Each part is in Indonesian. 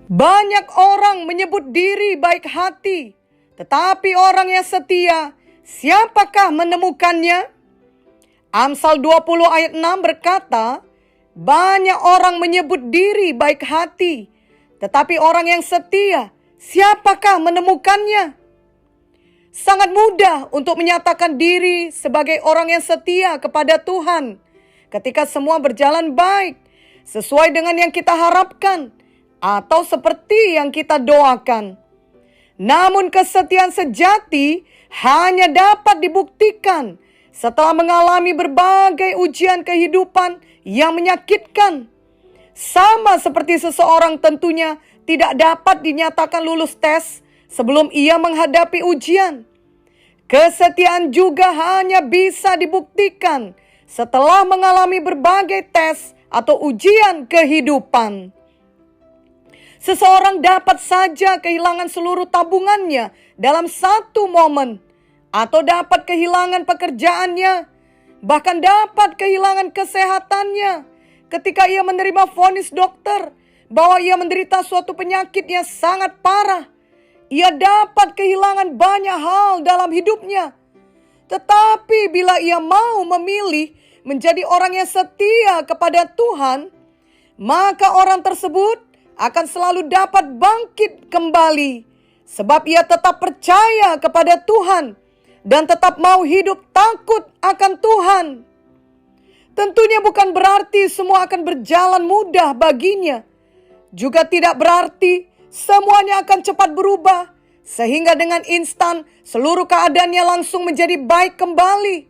Banyak orang menyebut diri baik hati, tetapi orang yang setia, siapakah menemukannya? Amsal 20 ayat 6 berkata, banyak orang menyebut diri baik hati, tetapi orang yang setia, siapakah menemukannya? Sangat mudah untuk menyatakan diri sebagai orang yang setia kepada Tuhan ketika semua berjalan baik, sesuai dengan yang kita harapkan, atau seperti yang kita doakan. Namun kesetiaan sejati hanya dapat dibuktikan setelah mengalami berbagai ujian kehidupan yang menyakitkan. Sama seperti seseorang tentunya tidak dapat dinyatakan lulus tes sebelum ia menghadapi ujian. Kesetiaan juga hanya bisa dibuktikan setelah mengalami berbagai tes atau ujian kehidupan. Seseorang dapat saja kehilangan seluruh tabungannya dalam satu momen, atau dapat kehilangan pekerjaannya, bahkan dapat kehilangan kesehatannya ketika ia menerima vonis dokter bahwa ia menderita suatu penyakit yang sangat parah. Ia dapat kehilangan banyak hal dalam hidupnya. Tetapi bila ia mau memilih menjadi orang yang setia kepada Tuhan, maka orang tersebut akan selalu dapat bangkit kembali, sebab ia tetap percaya kepada Tuhan dan tetap mau hidup takut akan Tuhan. Tentunya bukan berarti semua akan berjalan mudah baginya. Juga tidak berarti semuanya akan cepat berubah, sehingga dengan instan seluruh keadaannya langsung menjadi baik kembali.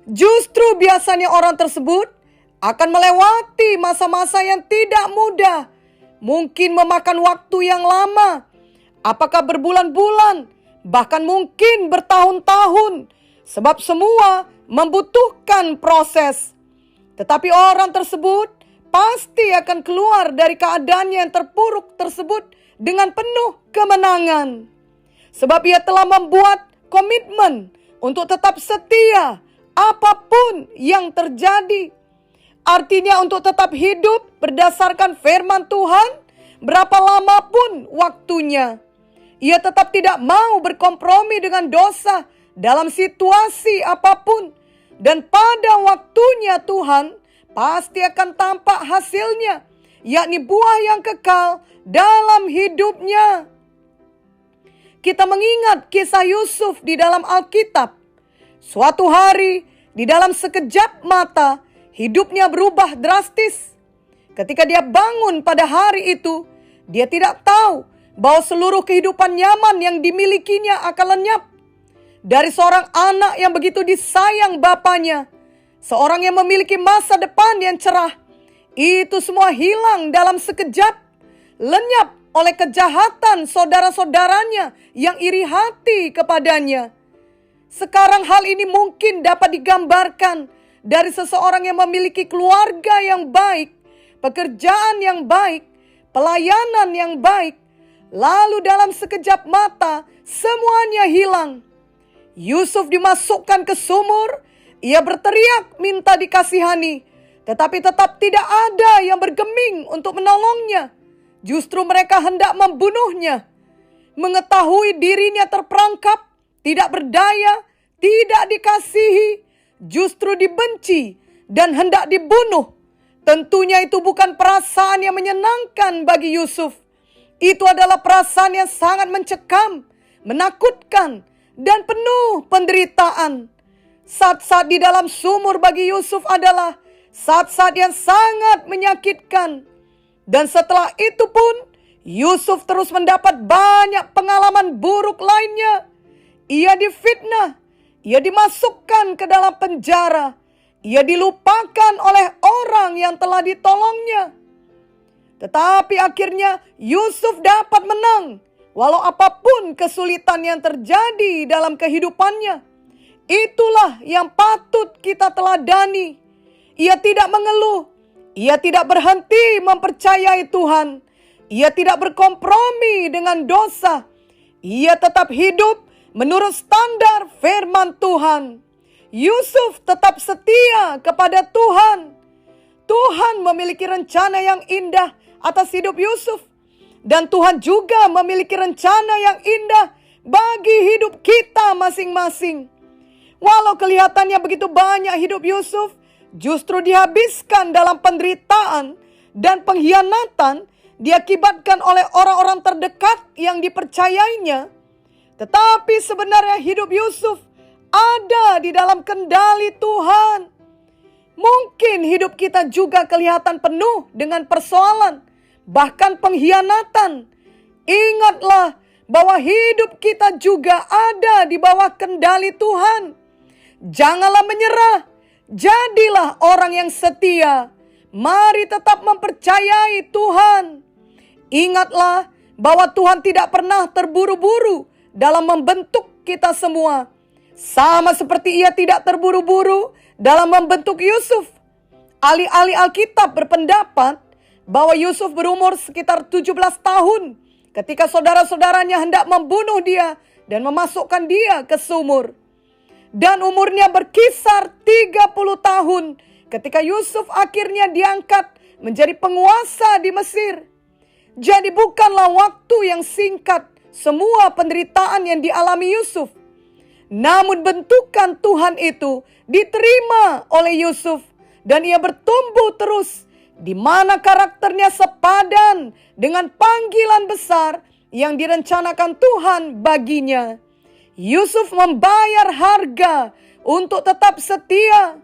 Justru biasanya orang tersebut akan melewati masa-masa yang tidak mudah, mungkin memakan waktu yang lama, apakah berbulan-bulan, bahkan mungkin bertahun-tahun, sebab semua membutuhkan proses. Tetapi orang tersebut pasti akan keluar dari keadaannya yang terpuruk tersebut dengan penuh kemenangan. Sebab ia telah membuat komitmen untuk tetap setia apapun yang terjadi. Artinya untuk tetap hidup berdasarkan firman Tuhan, berapa lama pun waktunya. Ia tetap tidak mau berkompromi dengan dosa dalam situasi apapun. Dan pada waktunya Tuhan pasti akan tampak hasilnya, yakni buah yang kekal dalam hidupnya. Kita mengingat kisah Yusuf di dalam Alkitab. Suatu hari, di dalam sekejap mata, hidupnya berubah drastis. Ketika dia bangun pada hari itu, dia tidak tahu bahwa seluruh kehidupan nyaman yang dimilikinya akan lenyap. Dari seorang anak yang begitu disayang bapaknya, seorang yang memiliki masa depan yang cerah, itu semua hilang dalam sekejap, lenyap oleh kejahatan saudara-saudaranya yang iri hati kepadanya. Sekarang hal ini mungkin dapat digambarkan dari seseorang yang memiliki keluarga yang baik, pekerjaan yang baik, pelayanan yang baik, lalu dalam sekejap mata semuanya hilang. Yusuf dimasukkan ke sumur, ia berteriak minta dikasihani, tetapi tetap tidak ada yang bergeming untuk menolongnya. Justru mereka hendak membunuhnya. Mengetahui dirinya terperangkap, tidak berdaya, tidak dikasihi, justru dibenci dan hendak dibunuh. Tentunya itu bukan perasaan yang menyenangkan bagi Yusuf. Itu adalah perasaan yang sangat mencekam, menakutkan, dan penuh penderitaan. Saat-saat di dalam sumur bagi Yusuf adalah saat-saat yang sangat menyakitkan. Dan setelah itu pun, Yusuf terus mendapat banyak pengalaman buruk lainnya. Ia difitnah, ia dimasukkan ke dalam penjara, ia dilupakan oleh orang yang telah ditolongnya. Tetapi akhirnya Yusuf dapat menang, walau apapun kesulitan yang terjadi dalam kehidupannya. Itulah yang patut kita teladani. Ia tidak mengeluh, ia tidak berhenti mempercayai Tuhan, ia tidak berkompromi dengan dosa, ia tetap hidup menurut standar firman Tuhan. Yusuf tetap setia kepada Tuhan. Tuhan memiliki rencana yang indah atas hidup Yusuf. Dan Tuhan juga memiliki rencana yang indah bagi hidup kita masing-masing. Walau kelihatannya begitu banyak hidup Yusuf justru dihabiskan dalam penderitaan dan pengkhianatan diakibatkan oleh orang-orang terdekat yang dipercayainya. Tetapi sebenarnya hidup Yusuf ada di dalam kendali Tuhan. Mungkin hidup kita juga kelihatan penuh dengan persoalan, bahkan pengkhianatan. Ingatlah bahwa hidup kita juga ada di bawah kendali Tuhan. Janganlah menyerah, jadilah orang yang setia. Mari tetap mempercayai Tuhan. Ingatlah bahwa Tuhan tidak pernah terburu-buru dalam membentuk kita semua. Sama seperti Ia tidak terburu-buru dalam membentuk Yusuf. Ahli-ahli Alkitab berpendapat bahwa Yusuf berumur sekitar 17 tahun ketika saudara-saudaranya hendak membunuh dia dan memasukkan dia ke sumur. Dan umurnya berkisar 30 tahun ketika Yusuf akhirnya diangkat menjadi penguasa di Mesir. Jadi bukanlah waktu yang singkat semua penderitaan yang dialami Yusuf. Namun bentukan Tuhan itu diterima oleh Yusuf dan ia bertumbuh terus di mana karakternya sepadan dengan panggilan besar yang direncanakan Tuhan baginya. Yusuf membayar harga untuk tetap setia.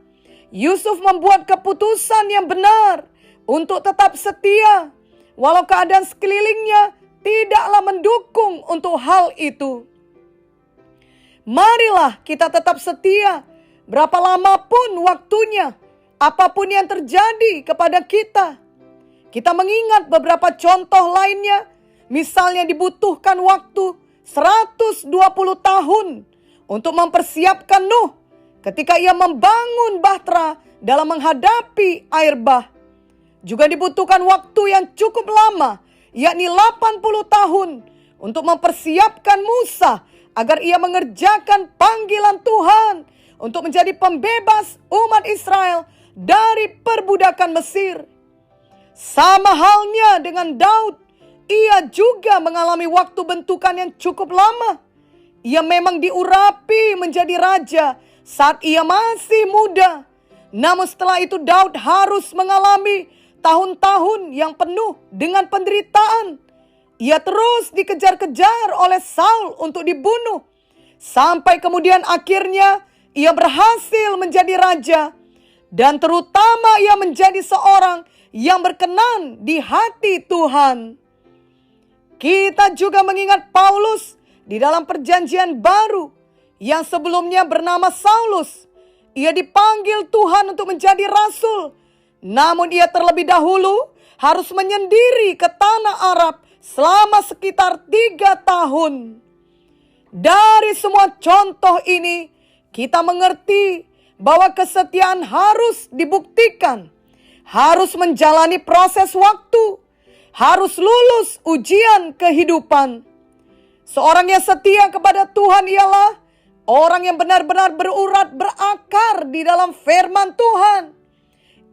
Yusuf membuat keputusan yang benar untuk tetap setia, walau keadaan sekelilingnya tidaklah mendukung untuk hal itu. Marilah kita tetap setia, berapa lama pun waktunya, apapun yang terjadi kepada kita. Kita mengingat beberapa contoh lainnya, misalnya dibutuhkan waktu 120 tahun untuk mempersiapkan Nuh ketika ia membangun bahtera dalam menghadapi air bah. Juga dibutuhkan waktu yang cukup lama, yakni 80 tahun untuk mempersiapkan Musa agar ia mengerjakan panggilan Tuhan untuk menjadi pembebas umat Israel dari perbudakan Mesir. Sama halnya dengan Daud, ia juga mengalami waktu bentukan yang cukup lama. Ia memang diurapi menjadi raja saat ia masih muda. Namun setelah itu Daud harus mengalami tahun-tahun yang penuh dengan penderitaan. Ia terus dikejar-kejar oleh Saul untuk dibunuh. Sampai kemudian akhirnya ia berhasil menjadi raja. Dan terutama ia menjadi seorang yang berkenan di hati Tuhan. Kita juga mengingat Paulus di dalam perjanjian baru yang sebelumnya bernama Saulus. Ia dipanggil Tuhan untuk menjadi rasul. Namun ia terlebih dahulu harus menyendiri ke tanah Arab selama sekitar 3 tahun. Dari semua contoh ini, kita mengerti bahwa kesetiaan harus dibuktikan, harus menjalani proses waktu, harus lulus ujian kehidupan. Seorang yang setia kepada Tuhan ialah orang yang benar-benar berurat berakar di dalam firman Tuhan.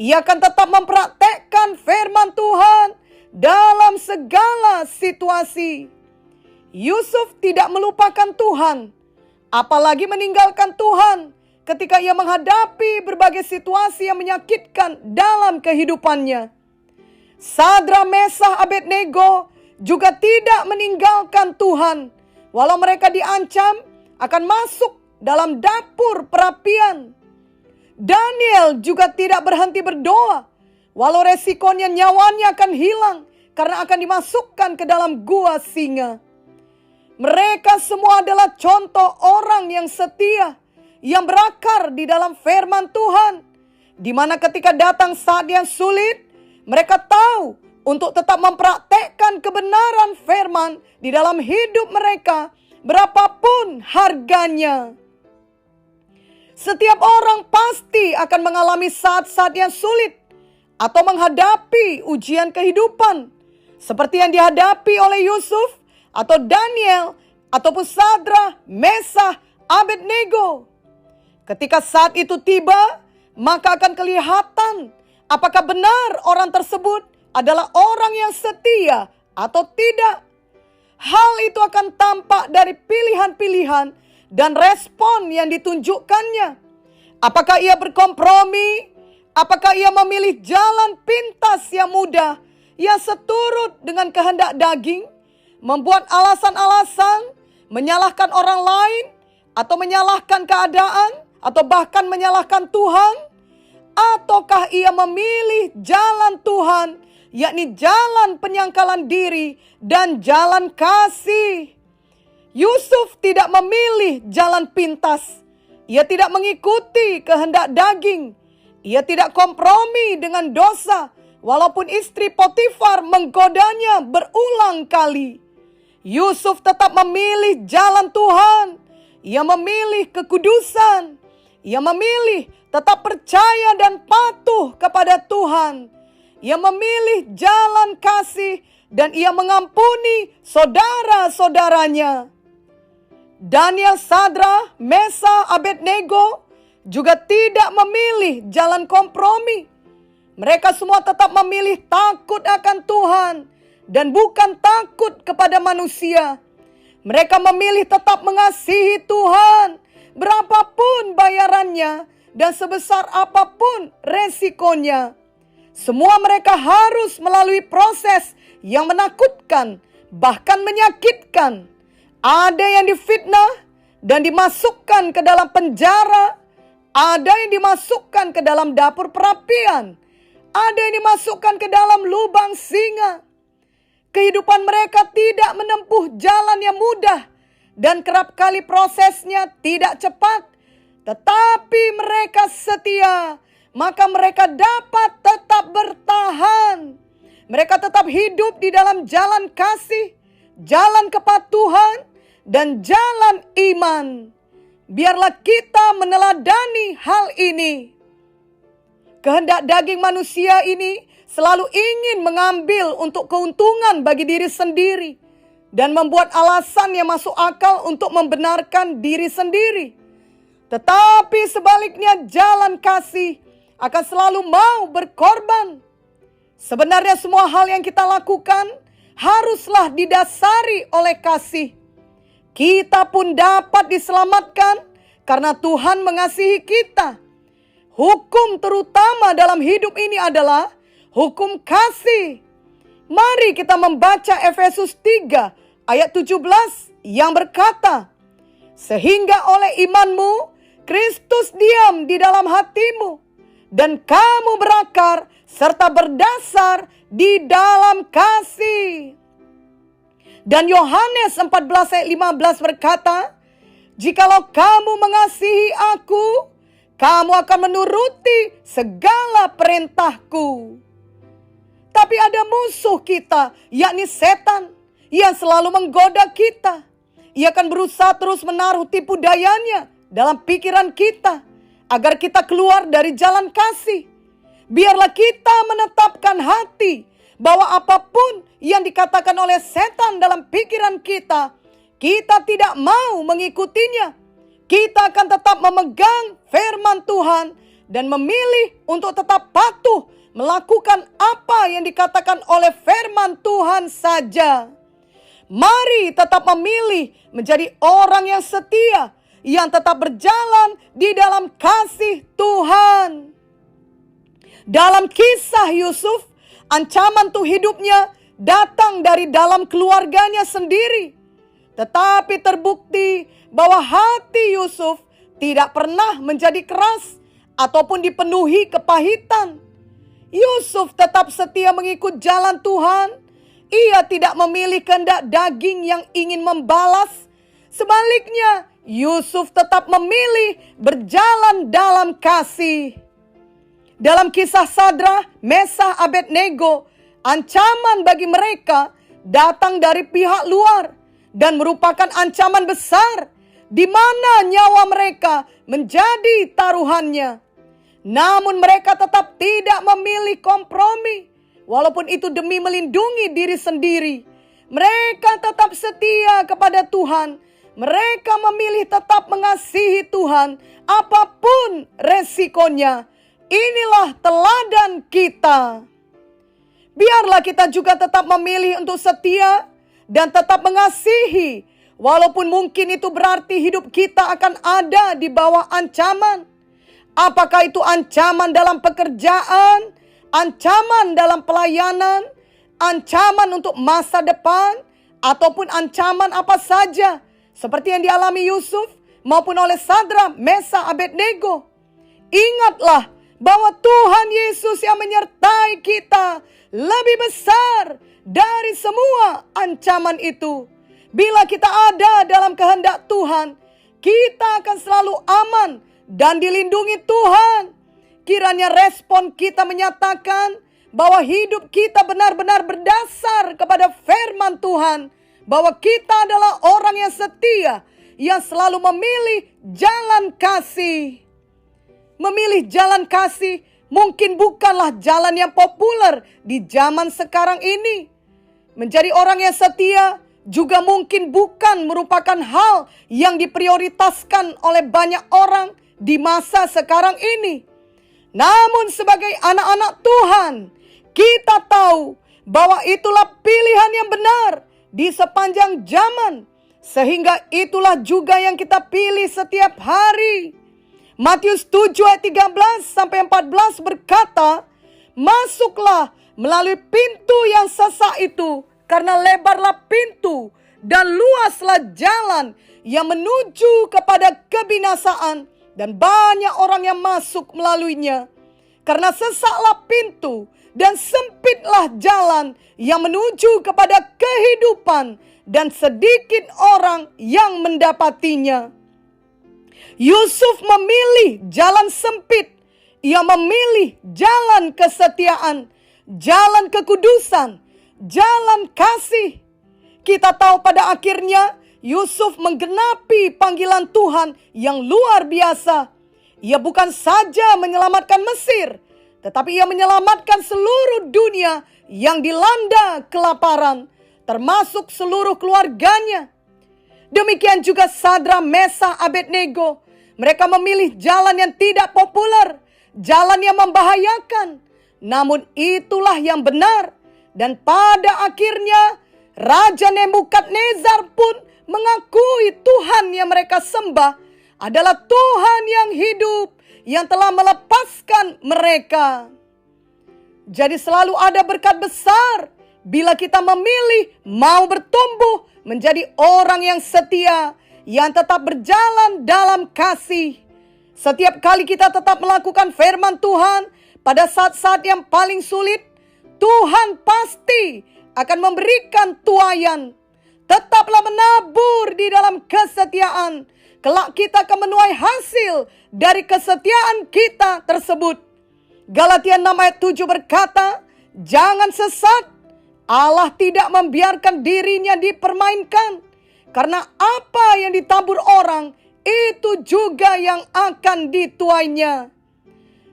Ia akan tetap mempraktekkan firman Tuhan dalam segala situasi. Yusuf tidak melupakan Tuhan, apalagi meninggalkan Tuhan ketika ia menghadapi berbagai situasi yang menyakitkan dalam kehidupannya. Sadra, Mesah, Abednego juga tidak meninggalkan Tuhan, walau mereka diancam akan masuk dalam dapur perapian. Daniel juga tidak berhenti berdoa, walau resikonya nyawanya akan hilang karena akan dimasukkan ke dalam gua singa. Mereka semua adalah contoh orang yang setia, yang berakar di dalam firman Tuhan, di mana ketika datang saat yang sulit, mereka tahu untuk tetap mempraktekkan kebenaran firman di dalam hidup mereka, berapapun harganya. Setiap orang pasti akan mengalami saat-saat yang sulit atau menghadapi ujian kehidupan, seperti yang dihadapi oleh Yusuf atau Daniel ataupun Sadra, Mesah, Abednego. Ketika saat itu tiba, maka akan kelihatan apakah benar orang tersebut adalah orang yang setia atau tidak. Hal itu akan tampak dari pilihan-pilihan dan respon yang ditunjukkannya. Apakah ia berkompromi? Apakah ia memilih jalan pintas yang mudah, yang seturut dengan kehendak daging, membuat alasan-alasan, menyalahkan orang lain, atau menyalahkan keadaan, atau bahkan menyalahkan Tuhan? Ataukah ia memilih jalan Tuhan, yakni jalan penyangkalan diri dan jalan kasih? Yusuf tidak memilih jalan pintas. Ia tidak mengikuti kehendak daging. Ia tidak kompromi dengan dosa, walaupun istri Potifar menggodanya berulang kali. Yusuf tetap memilih jalan Tuhan. Ia memilih kekudusan. Ia memilih tetap percaya dan patuh kepada Tuhan. Ia memilih jalan kasih dan ia mengampuni saudara-saudaranya. Daniel, Sadra, Mesa, Abednego juga tidak memilih jalan kompromi. Mereka semua tetap memilih takut akan Tuhan dan bukan takut kepada manusia. Mereka memilih tetap mengasihi Tuhan, berapapun bayarannya dan sebesar apapun resikonya. Semua mereka harus melalui proses yang menakutkan, bahkan menyakitkan. Ada yang difitnah dan dimasukkan ke dalam penjara. Ada yang dimasukkan ke dalam dapur perapian. Ada yang dimasukkan ke dalam lubang singa. Kehidupan mereka tidak menempuh jalan yang mudah. Dan kerap kali prosesnya tidak cepat. Tetapi mereka setia. Maka mereka dapat tetap bertahan. Mereka tetap hidup di dalam jalan kasih, jalan kepatuhan, dan jalan iman. Biarlah kita meneladani hal ini. Kehendak daging manusia ini selalu ingin mengambil untuk keuntungan bagi diri sendiri dan membuat alasan yang masuk akal untuk membenarkan diri sendiri. Tetapi sebaliknya jalan kasih akan selalu mau berkorban. Sebenarnya semua hal yang kita lakukan haruslah didasari oleh kasih. Kita pun dapat diselamatkan karena Tuhan mengasihi kita. Hukum terutama dalam hidup ini adalah hukum kasih. Mari kita membaca Efesus 3 ayat 17 yang berkata, sehingga oleh imanmu Kristus diam di dalam hatimu dan kamu berakar serta berdasar di dalam kasih. Dan Yohanes 14 ayat 15 berkata, jikalau kamu mengasihi aku, kamu akan menuruti segala perintahku. Tapi ada musuh kita, yakni setan, yang selalu menggoda kita. Ia akan berusaha terus menaruh tipu dayanya dalam pikiran kita, agar kita keluar dari jalan kasih. Biarlah kita menetapkan hati bahwa apapun yang dikatakan oleh setan dalam pikiran kita, kita tidak mau mengikutinya. Kita akan tetap memegang firman Tuhan dan memilih untuk tetap patuh melakukan apa yang dikatakan oleh firman Tuhan saja. Mari tetap memilih menjadi orang yang setia, yang tetap berjalan di dalam kasih Tuhan. Dalam kisah Yusuf, ancaman untuk hidupnya datang dari dalam keluarganya sendiri. Tetapi terbukti bahwa hati Yusuf tidak pernah menjadi keras ataupun dipenuhi kepahitan. Yusuf tetap setia mengikut jalan Tuhan. Ia tidak memilih kehendak daging yang ingin membalas. Sebaliknya, Yusuf tetap memilih berjalan dalam kasih. Dalam kisah Sadra, Mesa, Abednego, ancaman bagi mereka datang dari pihak luar dan merupakan ancaman besar di mana nyawa mereka menjadi taruhannya. Namun mereka tetap tidak memilih kompromi, walaupun itu demi melindungi diri sendiri. Mereka tetap setia kepada Tuhan. Mereka memilih tetap mengasihi Tuhan, apapun resikonya. Inilah teladan kita. Biarlah kita juga tetap memilih untuk setia dan tetap mengasihi, walaupun mungkin itu berarti hidup kita akan ada di bawah ancaman. Apakah itu ancaman dalam pekerjaan, ancaman dalam pelayanan, ancaman untuk masa depan, ataupun ancaman apa saja, seperti yang dialami Yusuf maupun oleh Sadrak, Mesakh, Abednego. Ingatlah bahwa Tuhan Yesus yang menyertai kita lebih besar dari semua ancaman itu. Bila kita ada dalam kehendak Tuhan, kita akan selalu aman dan dilindungi Tuhan. Kiranya respon kita menyatakan bahwa hidup kita benar-benar berdasar kepada firman Tuhan, bahwa kita adalah orang yang setia, yang selalu memilih jalan kasih. Memilih jalan kasih mungkin bukanlah jalan yang populer di zaman sekarang ini. Menjadi orang yang setia juga mungkin bukan merupakan hal yang diprioritaskan oleh banyak orang di masa sekarang ini. Namun sebagai anak-anak Tuhan, kita tahu bahwa itulah pilihan yang benar di sepanjang zaman. Sehingga itulah juga yang kita pilih setiap hari. Matius 7 ayat 13 sampai 14 berkata, "Masuklah melalui pintu yang sesak itu, karena lebarlah pintu dan luaslah jalan yang menuju kepada kebinasaan, dan banyak orang yang masuk melaluinya. Karena sesaklah pintu dan sempitlah jalan yang menuju kepada kehidupan, dan sedikit orang yang mendapatinya." Yusuf memilih jalan sempit. Ia memilih jalan kesetiaan, jalan kekudusan, jalan kasih. Kita tahu pada akhirnya Yusuf menggenapi panggilan Tuhan yang luar biasa. Ia bukan saja menyelamatkan Mesir, tetapi ia menyelamatkan seluruh dunia yang dilanda kelaparan, termasuk seluruh keluarganya. Demikian juga Sadrak, Mesakh, Abednego. Mereka memilih jalan yang tidak populer, jalan yang membahayakan. Namun itulah yang benar. Dan pada akhirnya Raja Nebukadnezar pun mengakui Tuhan yang mereka sembah adalah Tuhan yang hidup, yang telah melepaskan mereka. Jadi selalu ada berkat besar bila kita memilih mau bertumbuh menjadi orang yang setia, yang tetap berjalan dalam kasih. Setiap kali kita tetap melakukan firman Tuhan pada saat-saat yang paling sulit, Tuhan pasti akan memberikan tuaian. Tetaplah menabur di dalam kesetiaan. Kelak kita akan menuai hasil dari kesetiaan kita tersebut. Galatia 6 ayat 7 berkata, "Jangan sesat, Allah tidak membiarkan dirinya dipermainkan. Karena apa yang ditabur orang, itu juga yang akan dituainya."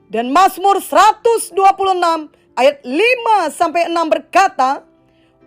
Dan Mazmur 126 ayat 5 sampai 6 berkata,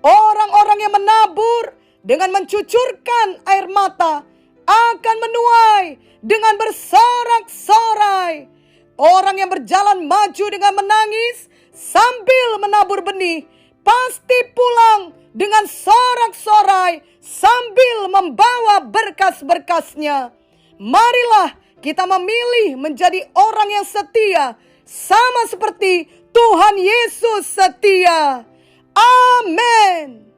"Orang-orang yang menabur dengan mencucurkan air mata akan menuai dengan bersorak-sorai. Orang yang berjalan maju dengan menangis sambil menabur benih pasti pulang dengan sorak-sorai sambil membawa berkas-berkasnya." Marilah kita memilih menjadi orang yang setia, sama seperti Tuhan Yesus setia. Amin.